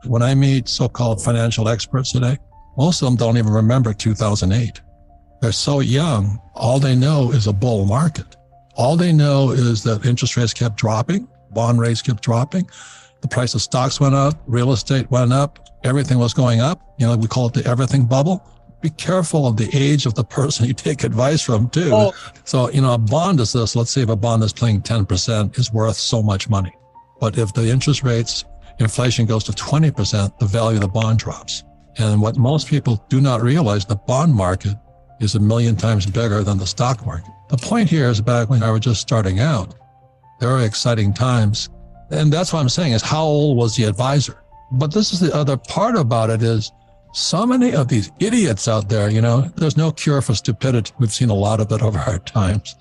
When I meet so-called financial experts today, most of them don't even remember 2008. They're so young, all they know is a bull market. All they know is that interest rates kept dropping, bond rates kept dropping, the price of stocks went up, real estate went up, everything was going up. We call it the everything bubble. Be careful of the age of the person you take advice from too. Oh. So, a bond is this. Let's say if a bond is paying 10% is worth so much money. But if the interest rates, inflation goes to 20%, the value of the bond drops. And what most people do not realize, the bond market is 1,000,000 times bigger than the stock market. The point here is back when I was just starting out, very exciting times. And that's what I'm saying is how old was the advisor? But this is the other part about it is so many of these idiots out there, there's no cure for stupidity. We've seen a lot of it over our times.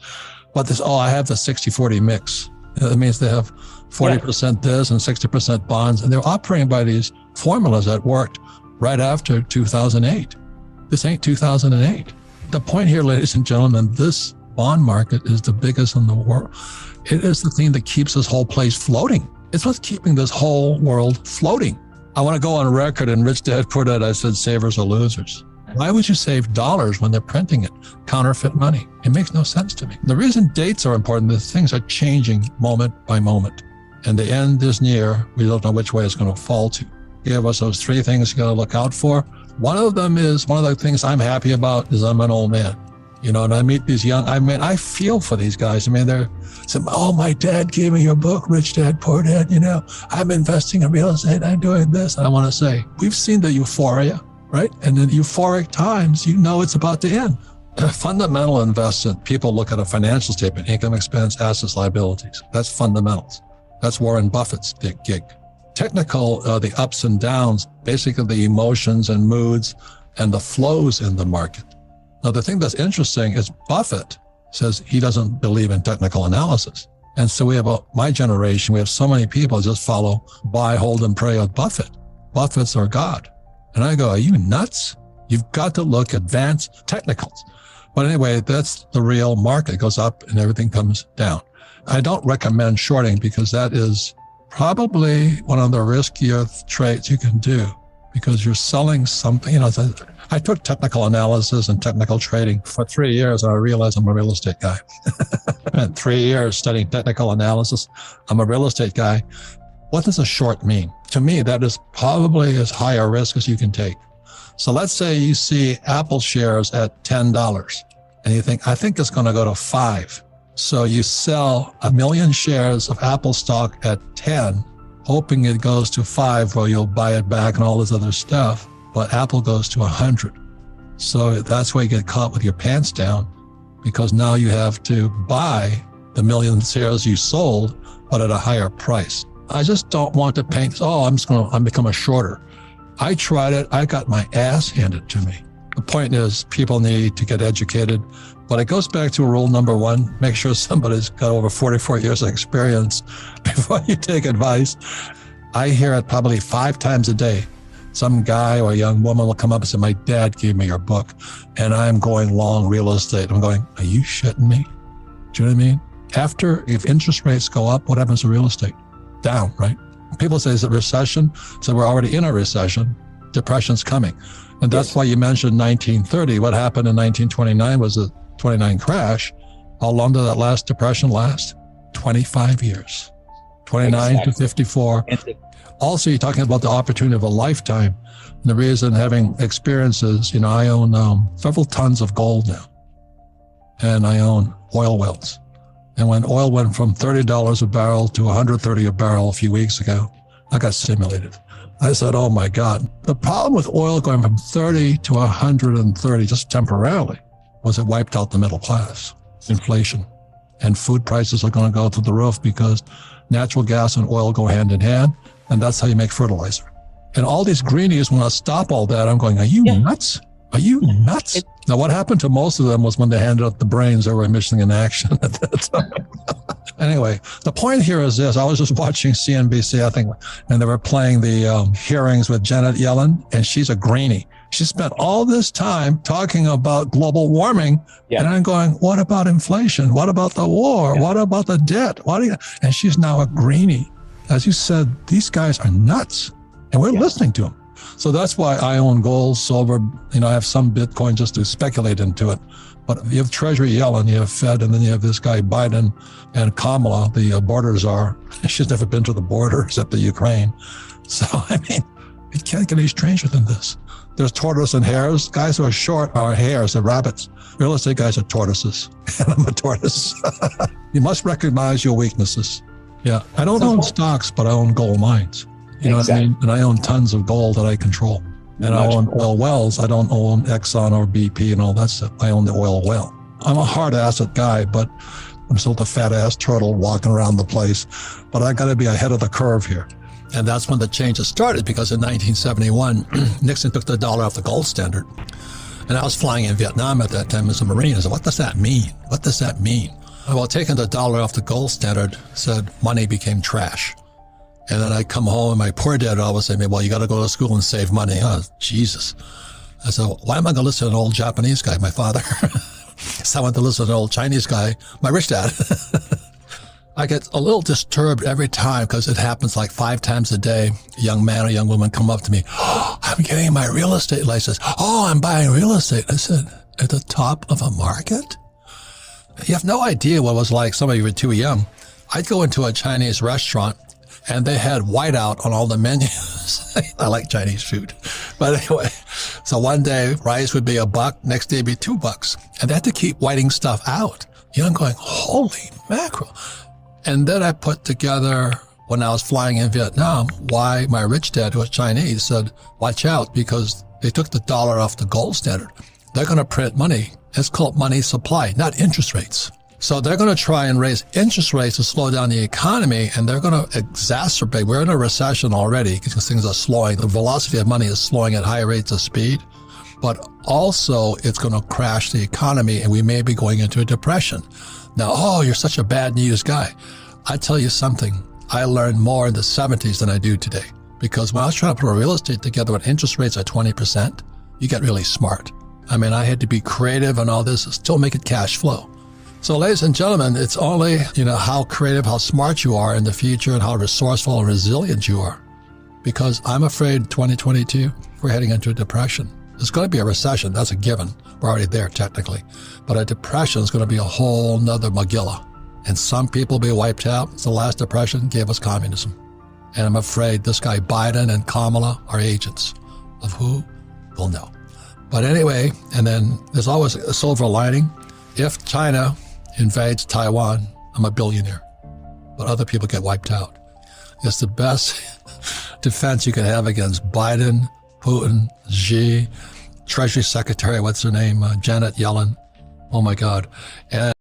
But this, I have the 60-40 mix. That means they have 40% this and 60% bonds. And they're operating by these formulas that worked right after 2008. This ain't 2008. The point here, ladies and gentlemen, this bond market is the biggest in the world. It is the thing that keeps this whole place floating. It's what's keeping this whole world floating. I want to go on record in Rich Dad Poor Dad, I said savers are losers. Why would you save dollars when they're printing it? Counterfeit money. It makes no sense to me. The reason dates are important is things are changing moment by moment. And the end is near. We don't know which way it's going to fall to. Give us those 3 things you got to look out for. One of them is, one of the things I'm happy about is I'm an old man. And I meet these young, I feel for these guys. They're saying, oh, my dad gave me your book, Rich Dad, Poor Dad. I'm investing in real estate. I'm doing this. And I want to say, we've seen the euphoria, right? And in euphoric times, it's about to end. Fundamental investment, people look at a financial statement, income, expense, assets, liabilities. That's fundamentals. That's Warren Buffett's big gig. Technical, the ups and downs, basically the emotions and moods and the flows in the market. Now, the thing that's interesting is Buffett says he doesn't believe in technical analysis. And so we have my generation, we have so many people just follow, buy, hold, and pray with Buffett. Buffett's our God. And I go, are you nuts? You've got to look advanced technicals. But anyway, that's the real market. It goes up and everything comes down. I don't recommend shorting because that is probably one of the riskier trades you can do because you're selling something. I took technical analysis and technical trading for 3 years, and I realized I'm a real estate guy. And 3 years studying technical analysis. I'm a real estate guy. What does a short mean? To me, that is probably as high a risk as you can take. So let's say you see Apple shares at $10 and you think, I think it's going to go to 5. So you sell 1 million shares of Apple stock at 10, hoping it goes to 5 where you'll buy it back and all this other stuff. But Apple goes to 100. So that's where you get caught with your pants down because now you have to buy the 1 million shares you sold, but at a higher price. I just don't want to paint, I'm become a shorter. I tried it. I got my ass handed to me. The point is people need to get educated, but it goes back to rule number 1, make sure somebody's got over 44 years of experience before you take advice. I hear it probably 5 times a day. Some guy or a young woman will come up and say, my dad gave me your book and I'm going long real estate. I'm going, are you shitting me? Do you know what I mean? If interest rates go up, what happens to real estate? Down, right? People say, is it recession? So we're already in a recession. Depression's coming. And that's why you mentioned 1930. What happened in 1929 was the 29 crash. How long did that last depression last? 25 years. 29 to 54. Also, you're talking about the opportunity of a lifetime. And the reason having experiences, I own several tons of gold now. And I own oil wells. And when oil went from $30 a barrel to $130 a barrel a few weeks ago, I got stimulated. I said, oh my God. The problem with oil going from 30 to 130 just temporarily was it wiped out the middle class, inflation. And food prices are going to go through the roof because natural gas and oil go hand in hand. And that's how you make fertilizer. And all these greenies want to stop all that. I'm going, are you nuts? Are you nuts? Now, what happened to most of them was when they handed up the brains, they were missing in action at that time. Anyway, the point here is this. I was just watching CNBC, I think, and they were playing the hearings with Janet Yellen, and she's a greenie. She spent all this time talking about global warming, and I'm going, what about inflation? What about the war? What about the debt? And she's now a greenie. As you said, these guys are nuts. And we're listening to them. So that's why I own gold, silver. I have some Bitcoin just to speculate into it. But you have Treasury Yellen, you have Fed, and then you have this guy Biden and Kamala, the border czar. She's never been to the border except the Ukraine. So, it can't get any stranger than this. There's tortoise and hares. Guys who are short are hares and rabbits. Real estate guys are tortoises. And I'm a tortoise. You must recognize your weaknesses. Yeah. I don't own stocks, but I own gold mines. You know what I mean? And I own tons of gold that I control. And I own oil wells. I don't own Exxon or BP and all that stuff. I own the oil well. I'm a hard asset guy, but I'm still the fat ass turtle walking around the place. But I got to be ahead of the curve here. And that's when the changes started, because in 1971, Nixon took the dollar off the gold standard. And I was flying in Vietnam at that time as a Marine. I said, what does that mean? What does that mean? Well, taking the dollar off the gold standard said money became trash. And then I come home and my poor dad would always say to me, well, you got to go to school and save money. Oh, Jesus. I said, why am I going to listen to an old Japanese guy, my father? So I went to listen to an old Chinese guy, my rich dad. I get a little disturbed every time because it happens like 5 times a day. A young man or young woman come up to me, oh, I'm getting my real estate license. Oh, I'm buying real estate. I said, at the top of a market? You have no idea what it was like. Some of you were too young. I'd go into a Chinese restaurant and they had whiteout on all the menus. I like Chinese food. But anyway, so one day rice would be $1, next day it'd be $2. And they had to keep whiting stuff out. I'm going, holy mackerel. And then I put together, when I was flying in Vietnam, why my rich dad, who was Chinese, said, watch out, because they took the dollar off the gold standard. They're going to print money. It's called money supply, not interest rates. So they're going to try and raise interest rates to slow down the economy, and they're going to exacerbate. We're in a recession already because things are slowing. The velocity of money is slowing at high rates of speed, but also it's going to crash the economy, and we may be going into a depression. Now, oh, you're such a bad news guy. I tell you something, I learned more in the 70s than I do today, because when I was trying to put a real estate together with interest rates at 20%, you get really smart. I had to be creative and all this, still make it cash flow. So ladies and gentlemen, it's only, how creative, how smart you are in the future and how resourceful and resilient you are. Because I'm afraid 2022, we're heading into a depression. There's going to be a recession. That's a given. We're already there technically. But a depression is going to be a whole nother Megillah. And some people will be wiped out. The last depression gave us communism. And I'm afraid this guy Biden and Kamala are agents of who? We'll know. But anyway, and then there's always a silver lining. If China invades Taiwan, I'm a billionaire. But other people get wiped out. It's the best defense you can have against Biden, Putin, Xi, Treasury Secretary, what's her name, Janet Yellen. Oh my God. And